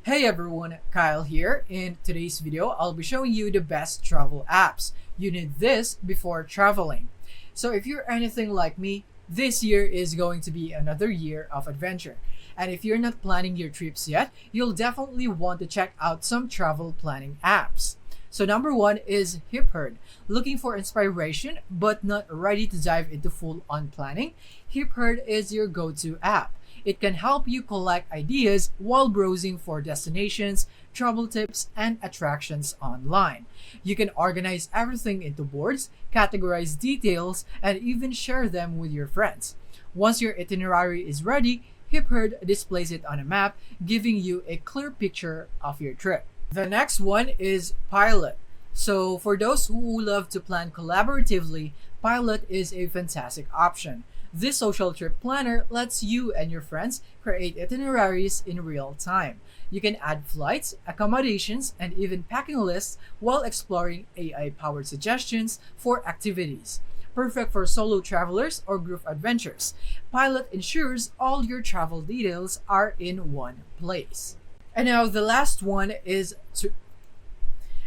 Hey everyone, Kyle here. In today's video, I'll be showing you the best travel apps. You need this before traveling. So if you're anything like me, this year is going to be another year of adventure. And if you're not planning your trips yet, you'll definitely want to check out some travel planning apps. So number one is HipHerd. Looking for inspiration but not ready to dive into full-on planning? HipHerd is your go-to app. It can help you collect ideas while browsing for destinations, travel tips, and attractions online. You can organize everything into boards, categorize details, and even share them with your friends. Once your itinerary is ready, HipHerd displays it on a map, giving you a clear picture of your trip. The next one is Pilot. So for those who love to plan collaboratively, Pilot is a fantastic option. This social trip planner lets you and your friends create itineraries in real time. You can add flights, accommodations, and even packing lists while exploring AI-powered suggestions for activities. Perfect for solo travelers or group adventures. Pilot ensures all your travel details are in one place. And now the last one is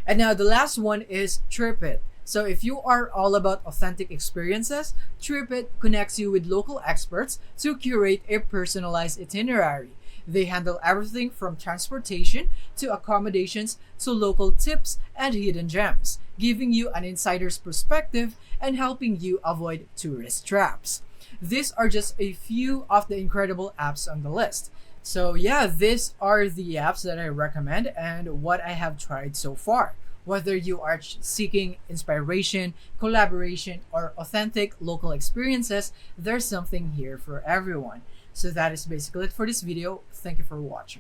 TripIt. So if you are all about authentic experiences, TripIt connects you with local experts to curate a personalized itinerary. They handle everything from transportation to accommodations to local tips and hidden gems, giving you an insider's perspective and helping you avoid tourist traps. These are just a few of the incredible apps on the list. So yeah, these are the apps that I recommend and what I have tried so far. Whether you are seeking inspiration, collaboration, or authentic local experiences, there's something here for everyone. So that is basically it for this video. Thank you for watching.